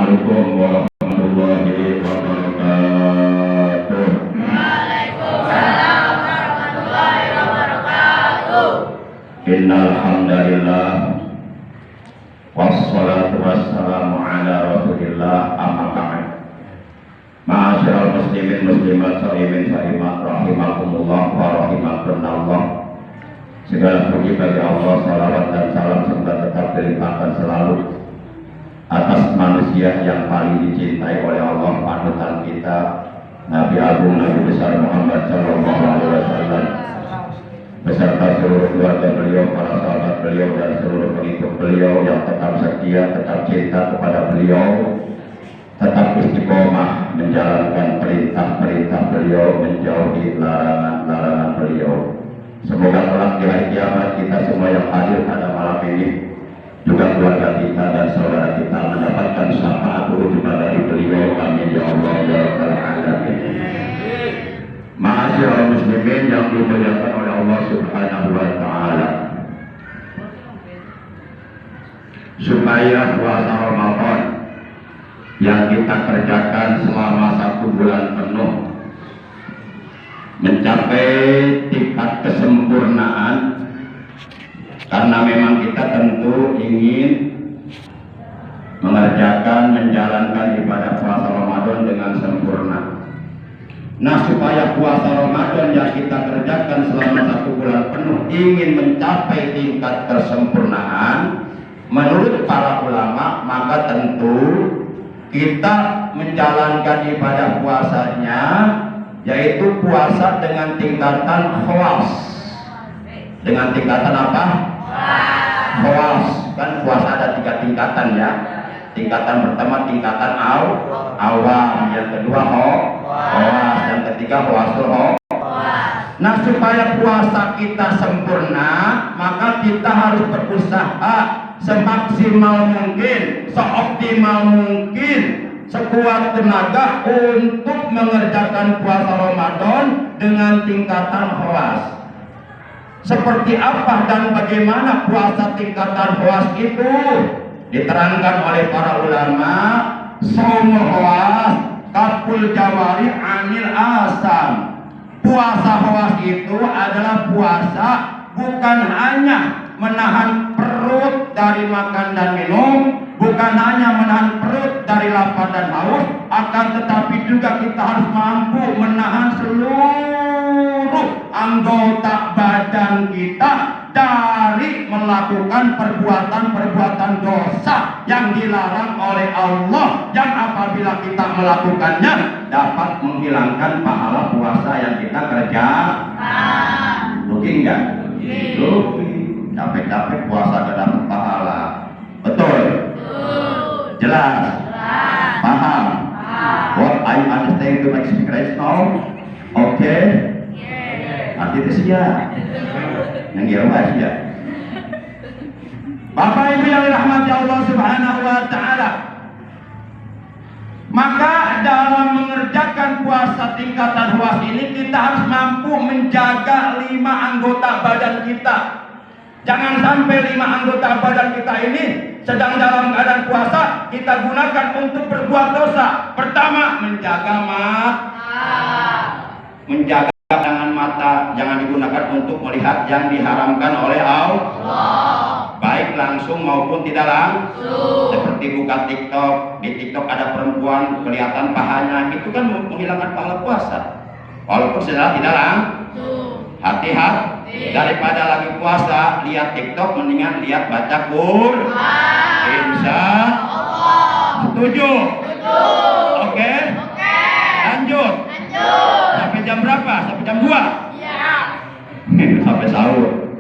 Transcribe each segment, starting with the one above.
Assalamualaikum warahmatullahi wabarakatuh. Waalaikumsalam warahmatullahi wabarakatuh. Innal hamdalillah wassalatu wassalamu ala Rasulillah amma ba'd. Ma'asyiral muslimin muslimat shaimin shaimat rahimakumullah wa rahimakumullah. Segala puji bagi Allah, salawat dan salam serta tetap dilimpahkan selalu atas manusia yang paling dicintai oleh Allah, panutan kita, Nabi Agung, Nabi besar Muhammad Sallallahu Alaihi Wasallam, beserta seluruh keluarga beliau, para sahabat beliau, dan seluruh pengikut beliau yang tetap setia, tetap cinta kepada beliau, tetap istiqomah menjalankan perintah-perintah beliau, menjauhi larangan-larangan beliau. Semoga kelak di hari kiamat kita semua yang hadir pada malam ini, juga keluarga kita dan saudara kita, mendapatkan syafaat juga dari beliau. Amin ya Allah ya Rabbal alamin. Ma'asyiral muslimin yang dimuliakan oleh Allah Subhanahu wa taala, supaya puasa Ramadan yang kita kerjakan selama 1 bulan penuh mencapai tingkat kesempurnaan, karena memang kita tentu ingin menjalankan ibadah puasa Ramadan dengan sempurna. Nah, supaya puasa Ramadan yang kita kerjakan selama 1 bulan penuh ingin mencapai tingkat kesempurnaan menurut para ulama, maka tentu kita menjalankan ibadah puasanya yaitu puasa dengan tingkatan khawas. Dengan tingkatan apa? Khawas. Kan puasa ada 3 tingkatan ya. Tingkatan pertama tingkatan awam, yang kedua khawas, yang ketiga khawasul khawas. Nah, supaya puasa kita sempurna, maka kita harus berusaha semaksimal mungkin, seoptimal mungkin, sekuat tenaga untuk mengerjakan puasa Ramadan dengan tingkatan khawas. Seperti apa dan bagaimana puasa tingkatan khawas itu? Diterangkan oleh para ulama, shaumul khawas kaful jawari anil asam. Puasa khawas itu adalah puasa bukan hanya menahan perut dari makan dan minum, bukan hanya menahan perut dari lapar dan haus, akan tetapi juga kita harus mampu menahan seluruh anggota badan kita dari melakukan perbuatan-perbuatan dosa yang dilarang oleh Allah, yang apabila kita melakukannya dapat menghilangkan pahala puasa yang kita kerjakan. Rugi enggak? Rugi. Capek-capek puasa gak dapat pahala. Betul? Jelas? Paham? What I understand to explain right now? Okay? Artinya siap. Yang irwas ya. Bapak Ibu yang dirahmati Allah Subhanahu wa taala, maka dalam mengerjakan puasa tingkatan khawas ini kita harus mampu menjaga 5 anggota badan kita. Jangan sampai 5 anggota badan kita ini sedang dalam keadaan puasa kita gunakan untuk berbuat dosa. Pertama, menjaga menjaga pandangan mata, jangan digunakan untuk melihat yang diharamkan oleh Allah, baik langsung maupun tidak langsung. Seperti buka TikTok, di TikTok ada perempuan kelihatan pahanya, itu kan menghilangkan pahala puasa walaupun sudah tidak langsung. Hati-hati, daripada lagi puasa lihat TikTok, mendingan lihat baca Quran. Insya Allah. Setuju? Oke? Lanjut. Sampai jam berapa? Sampai jam 2? Iya. Sampai sahur.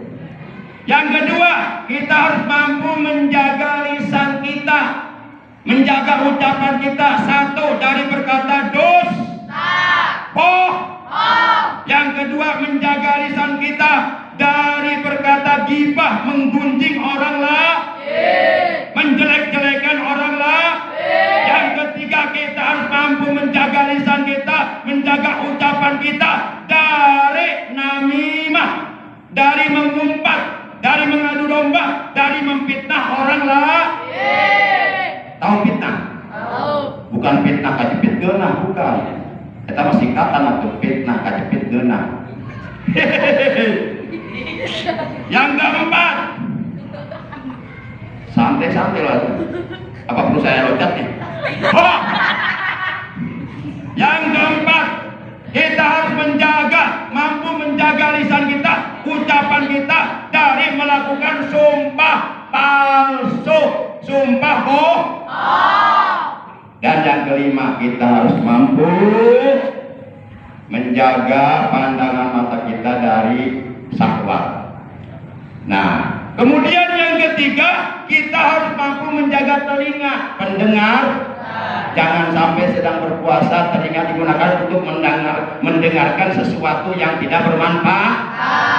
Yang kedua, kita harus mampu menjaga lisan kita, menjaga ucapan kita. 1, dari berkata dosa, yang kedua, menjaga lisan kita dari berkata ghibah, menggunjing orang lain, menjelek-jelekan orang lain. Yang ketiga, kita harus mampu menjaga lisan kita, menjaga ucapan kita dari namimah, dari mengumpat, dari mengadu domba, dari memfitnah orang lain. Tahu fitnah? bukan fitnah kajepit geunah, bukan. Eta mah singkatan atuh, fitnah kajepit geunah. Yang keempat, santai-santai lah. Apa perlu saya loncat nih? Oh! Yang keempat, kita harus mampu menjaga lisan kita, ucapan kita dari melakukan sumpah palsu, sumpah bohong. Dan yang kelima, kita harus mampu menjaga pandangan mata kita dari syahwat. Nah, kemudian yang ketiga, kita harus mampu menjaga telinga, pendengar. Jangan sampai sedang berpuasa telinga digunakan untuk mendengarkan sesuatu yang tidak bermanfaat,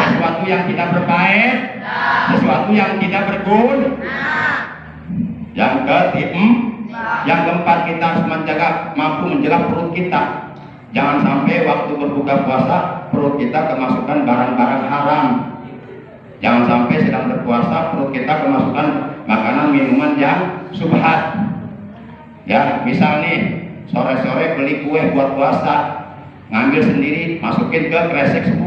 sesuatu yang tidak berbaik, sesuatu yang tidak berguna. Yang keempat, kita harus mampu menjaga perut kita. Jangan sampai waktu berbuka puasa perut kita kemasukan barang-barang haram. Jangan sampai sedang berpuasa perut kita kemasukan makanan minuman yang subhat. Ya, misal nih sore-sore beli kue buat puasa, ngambil sendiri, masukin ke kresek 10,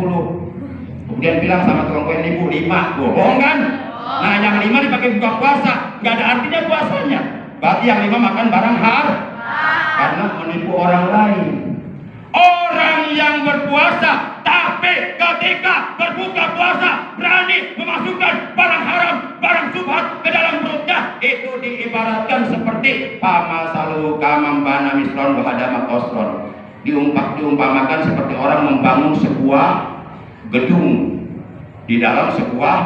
kemudian bilang sama tukang kue, ibu 5, bohong kan? Nah, yang 5 dipakai buka puasa, nggak ada artinya puasanya. Berarti yang 5 makan barang haram karena menipu orang lain. Orang yang berpuasa tapi ketika berbuka puasa berani memasukkan barang haram, barang subhat ke dalam perutnya, itu diibaratkan seperti pamasalu kamambana misron bahadama kosron. Diumpamakan seperti orang membangun sebuah gedung di dalam sebuah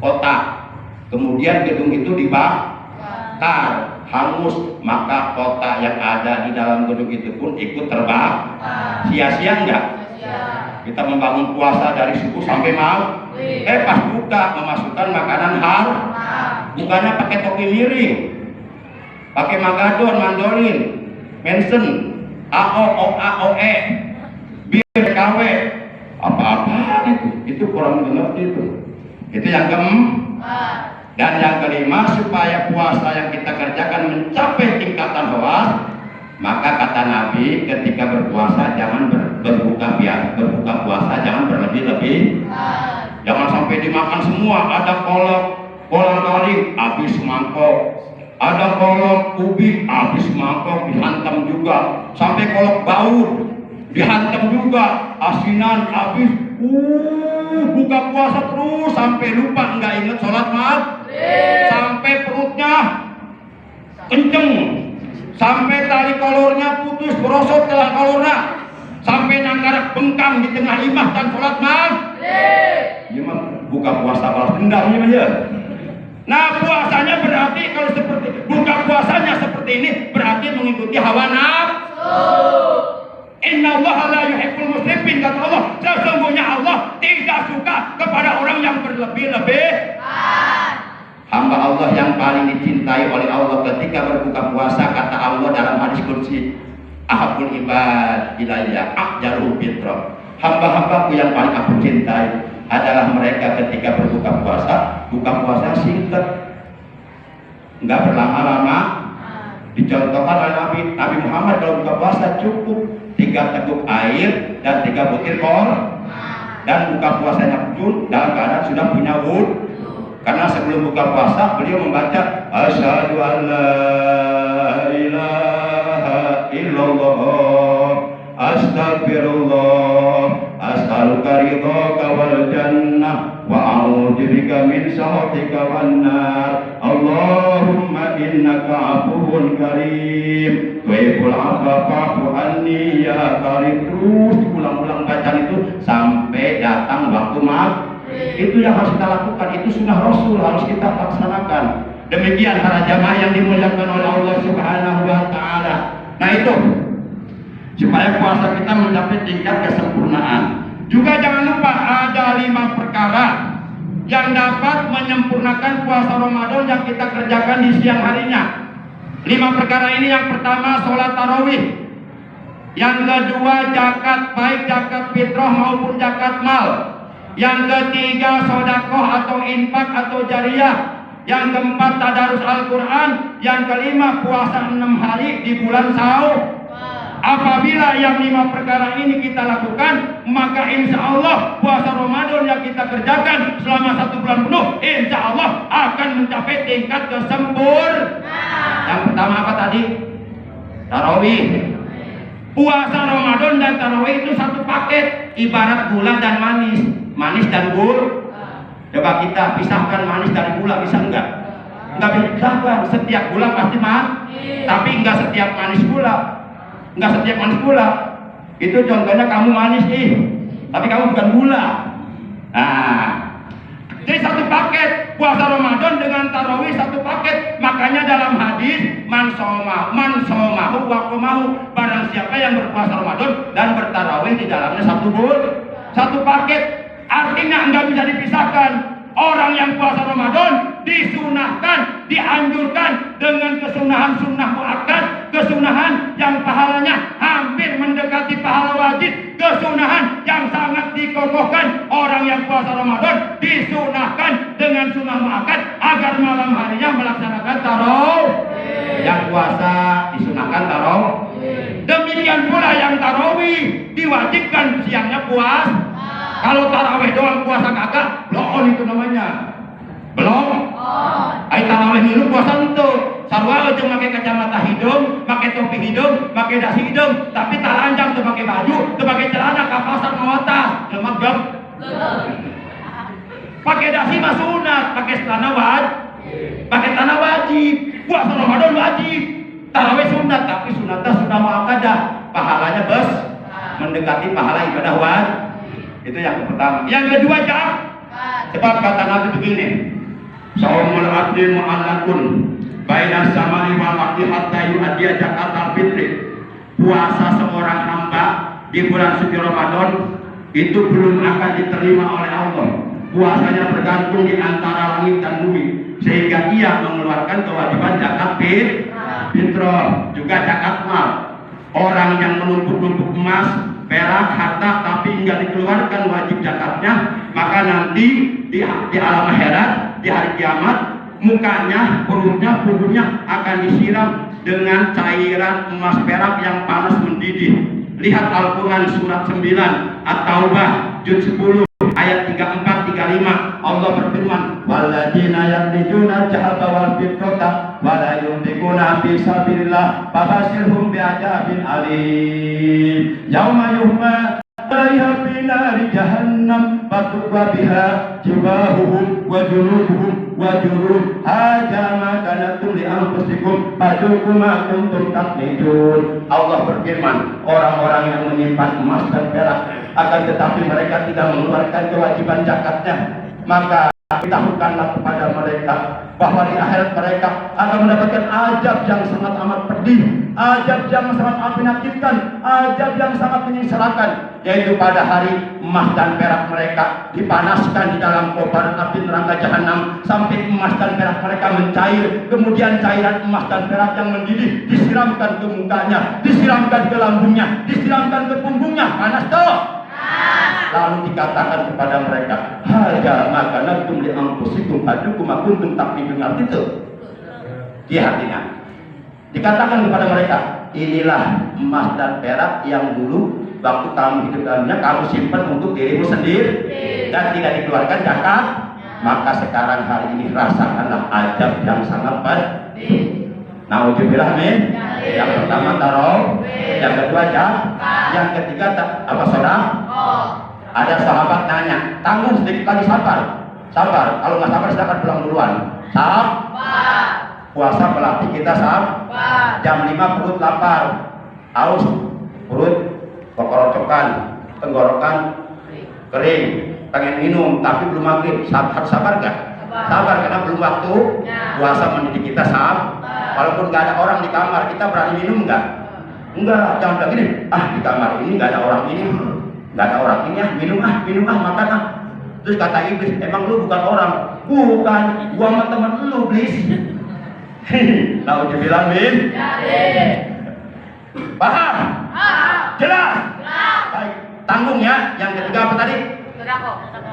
kota, kemudian gedung itu dibakar, hangus, maka kota yang ada di dalam gedung itu pun ikut terbakar. Sia-sia enggak? Kita membangun puasa dari subuh sampai malam, pas buka memasukkan makanan haram, bukannya pakai topi miring, pakai magadon, mandolin, mensen, AOE, bir KW, apa-apa itu kurang mengerti itu yang keempat. Dan yang kelima, supaya puasa yang kita kerjakan mencapai tingkatan khawas, maka kata Nabi, ketika berpuasa jangan berbuka puasa jangan berlebih-lebih. Jangan sampai dimakan semua. Ada kolang kaling habis mangkok, ada kolak ubi habis mangkok dihantam juga, sampai kolak baur dihantam juga, asinan habis. Buka puasa terus sampai lupa nggak ingat sholat maghrib, sampai perutnya kenceng, sampai tali kolornya putus berosot tali kolornya, sampai nanggarak bengkang di tengah imah dan sholat maghrib. Imam buka puasa balas dendam ya. Nah, puasanya berarti kalau seperti buka puasanya seperti ini berarti mengikuti hawa nafsu. Inna Allah la yuhibbul musrifin, kata Allah, sesungguhnya Allah tidak suka kepada orang yang berlebih-lebih. Hamba Allah yang paling dicintai oleh Allah ketika berbuka puasa, kata Allah dalam hadis qudsi, ahabul ibad ilayya aqjalu fitra. Hamba-hambaku yang paling aku cintai adalah mereka ketika berbuka puasa singkat, enggak berlama-lama. Dicontohkan oleh Nabi Muhammad kalau buka puasa cukup 3 teguk air dan 3 butir kor, dan buka puasanya pun dalam keadaan sudah punya wudhu. Karena sebelum buka puasa beliau membaca asyhadu an la ilaha illallah astagfirullah as'aluka ridhaka wal jannah wa a'udzubika min sakhatika wan nar. Allahumma innaka afuwun karim tuhibbul afwa fa'fu anni ya karim. Terus diulang-ulang bacaan itu sampai datang waktu maghrib. Itu yang harus kita lakukan, itu sunnah Rasul, harus kita laksanakan. Demikian para jamaah yang dimuliakan oleh Allah Subhanahu wa taala. Nah, itu supaya puasa kita mencapai tingkat kesempurnaan. Juga jangan lupa ada 5 perkara yang dapat menyempurnakan puasa Ramadan yang kita kerjakan di siang harinya. 5 perkara ini, yang pertama sholat tarawih, yang kedua zakat, baik zakat fitrah maupun zakat mal, yang ketiga sedekah atau infak atau jariyah, Yang keempat tadarus Al-Quran. Yang kelima puasa 6 hari di bulan Syawal. Apabila yang 5 perkara ini kita lakukan, maka insya Allah puasa Ramadan yang kita kerjakan selama 1 bulan penuh, insya Allah akan mencapai tingkat kesempurnaan. Yang pertama apa tadi? Tarawih. Puasa Ramadan dan tarawih itu satu paket, ibarat gula dan manis, manis dan gula. Coba kita pisahkan manis dan gula, bisa enggak? Enggak bisa pisahkan. Setiap gula pasti manis, tapi enggak setiap manis gula. Enggak setiap manis gula. Itu contohnya kamu manis tapi kamu bukan gula. Nah, jadi satu paket puasa Ramadan dengan tarawih satu paket. Makanya dalam hadis man somahu wa qamahu, barang siapa yang berpuasa Ramadan dan bertarawih di dalamnya satu paket. Artinya enggak bisa dipisahkan. Orang yang puasa Ramadan disunahkan, dianjurkan dengan kesunahan sunnah muakkad, kesunahan yang pahalanya hampir mendekati pahala wajib, kesunahan yang sangat dikokohkan. Orang yang puasa Ramadan disunahkan dengan sunnah muakkad agar malam harinya melaksanakan tarawih. Yang puasa disunahkan tarawih. Demikian pula yang tarawih diwajibkan siangnya puasa. Kalau tarawih doang puasa kagak, bloon itu namanya. Belum? Ai tarawih dulu puasa itu. Sarwa aja pakai kacamata hidung, pakai topi hidung, pakai dasi hidung, tapi tak lanjang tuh pakai baju, tuh pakai celana kapasan mau atas. Lemak gam. Pakai dasi mah sunat, pakai celana wajib. Pakai tanah wajib. Puasa Ramadan wajib. Tarawih sunat, tapi sunatnya sudah muakkadah. Pahalanya bes mendekati pahala ibadah wajib. Itu yang pertama. Yang kedua sebab kata Nabi begini, saumul abdi mu'allakun baina samai wal ardi hatta yu'addiya zakatal fitri. Puasa seorang hamba di bulan suci Ramadan itu belum akan diterima oleh Allah. Puasanya bergantung di antara langit dan bumi, sehingga ia mengeluarkan kewajiban zakat fitrah, juga zakat mal. Orang yang menumpuk-numpuk emas, perak, harta tapi enggak dikeluarkan wajib zakatnya, maka nanti di alam akhirat, di hari kiamat, mukanya, perutnya, punggungnya akan disiram dengan cairan emas perak yang panas mendidih. Lihat Al-Quran surat 9 At-Taubah juz 10 ayat 34 35. Allah berfirman, walladzina yaknizuna dzahaba wal fiddata wa la yunfiquna fi sabilillah fabashshirhum bi'adzabin alim yauma yuhma 'alaiha fi nari jahannam fatukwa biha jibahuhum wa junubuhum wa juruhum hadza ma kanatum li anfusikum fadzuqu ma kuntum taknizun. Allah berfirman, orang-orang yang menyimpan emas dan perak akan tetapi mereka tidak mengeluarkan kewajiban zakatnya, maka beritahukanlah kepada mereka bahwa di akhirat mereka akan mendapatkan azab yang sangat amat pedih, azab yang sangat amat menyakitkan, azab yang sangat menyengsarakan, yaitu pada hari emas dan perak mereka dipanaskan di dalam kobaran api neraka jahanam sampai emas dan perak mereka mencair, kemudian cairan emas dan perak yang mendidih disiramkan ke mukanya, disiramkan ke lambungnya, disiramkan ke punggungnya, panas toh. Lalu dikatakan kepada mereka, haja makanatum li anfusikum adukum kuntum taknizun. Itu dia artinya. Dikatakan kepada mereka, inilah emas dan perak yang dulu waktu kamu hidup dalamnya kamu simpan untuk dirimu sendiri dan tidak dikeluarkan zakat, maka sekarang hari ini rasakanlah azab yang sangat pedih. Nauzubillah min. Yang pertama tarawih, yang kedua yang ketiga apa saudara? Ada sahabat nanya, tanggung sedikit lagi, sabar. Kalau nggak sabar silakan pulang duluan. Puasa pelatih kita sabar. Jam 5 perut lapar, haus, perut kokorocokan, tenggorokan kering, pengen minum tapi belum maghrib. Sabar gak? Sabar karena belum waktu. Puasa mendidik kita sabar. Walaupun nggak ada orang di kamar, kita berani minum nggak? Enggak, jangan bilang gini, di kamar ini nggak ada orang ini, nggak ada orang ini, minum makan. Terus kata iblis, emang lu bukan orang? Bukan, gua sama temen lu iblis. Nauzubillah min. Paham? Jelas? Baik, tanggung ya. Yang ketiga apa tadi?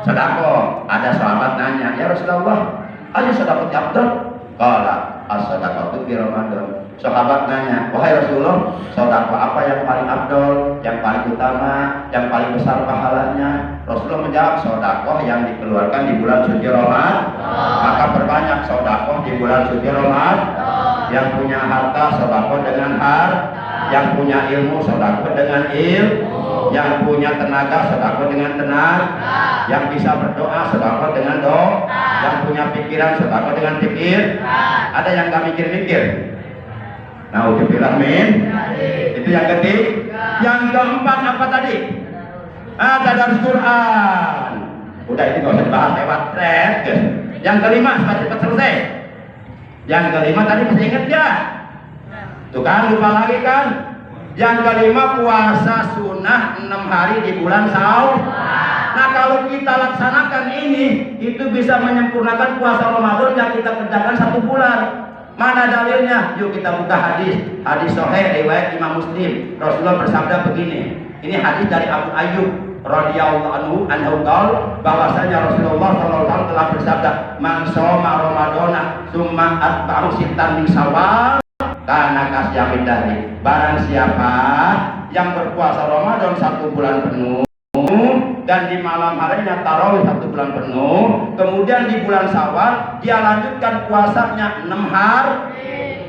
Sedekah. Ada sahabat nanya, ya Rasulullah, ayo sedekah afdal. Qala as-sadaqatu fi Ramadan. Sahabat nanya, wahai Rasulullah, sedekah apa yang paling afdal, yang paling utama, yang paling besar pahalanya? Rasulullah menjawab, sedekah yang dikeluarkan di bulan suci Ramadan. Maka perbanyak sedekah di bulan suci Ramadan. Yang punya harta sedekah dengan harta, yang punya ilmu sedekah dengan ilmu, yang punya tenaga sedekah dengan tenaga, yang bisa berdoa sedekah dengan doa, yang punya pikiran sedekah dengan pikir. Ada yang gak mikir-mikir. Nauzubillah min. Itu yang ketiga. Yang keempat apa tadi? Tadarus Quran. Udah ini gak usah dibahas, lewat thread, guys. Yang kelima cepat selesai. Yang kelima tadi masih ingat ya? Tuh kan, lupa lagi kan? Yang kelima puasa sunnah 6 hari di bulan Syawal. Nah kalau kita laksanakan ini, itu bisa menyempurnakan puasa Ramadan yang kita kerjakan 1 bulan. Mana dalilnya? Yuk kita buka hadis sahih riwayat Imam Muslim. Rasulullah bersabda begini. Ini hadis dari Abu Ayyub radhiyallahu anhu bahwasanya Rasulullah SAW telah bersabda, "Man shoma Ramadana tsumma atba'ahu sittan min Syawal kana kasyamin dahri." Barang siapa yang berpuasa Ramadan 1 bulan penuh dan di malam harinya tarawih 1 bulan penuh, kemudian di bulan Syawal dia lanjutkan puasanya 6 hari,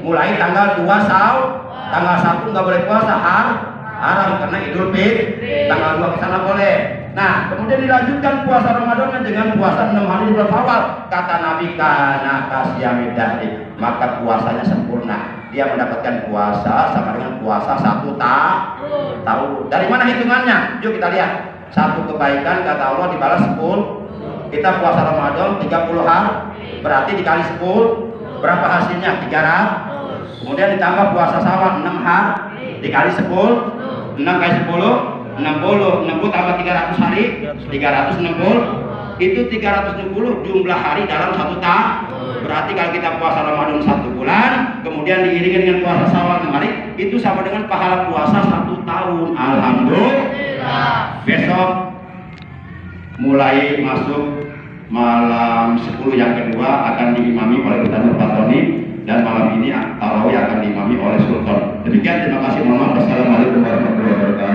mulai tanggal 2 Syawal. Tanggal 1 nggak boleh puasa, haram karena Idul Fitri. Tanggal 2 kesana boleh. Nah, kemudian dilanjutkan puasa Ramadan dengan puasa 6 hari di bulan Syawal. Kata Nabi, kana kasyamid dahri, maka puasanya sempurna. Dia mendapatkan puasa sama dengan puasa 1 tahun. Dari mana hitungannya? Yuk kita lihat. 1 kebaikan kata Allah dibalas 10. Kita puasa Ramadan 30 hari, berarti dikali 10 berapa hasilnya? 300. Kemudian ditambah puasa Syawal 6 hari dikali 10, 6 kali 10 60 tambah 300 hari 360. Itu 360 jumlah hari dalam 1 tahun. Berarti kalau kita puasa Ramadan 1 bulan, kemudian diiringi dengan puasa Syawal 6 hari, itu sama dengan pahala puasa 1 tahun. Alhamdulillah. Besok mulai masuk malam 10 yang kedua akan diimami oleh Ustaz Nur Fatoni, dan malam ini tarawih akan diimami oleh Sultan. Demikian, terima kasih. Wassalamualaikum warahmatullahi wabarakatuh.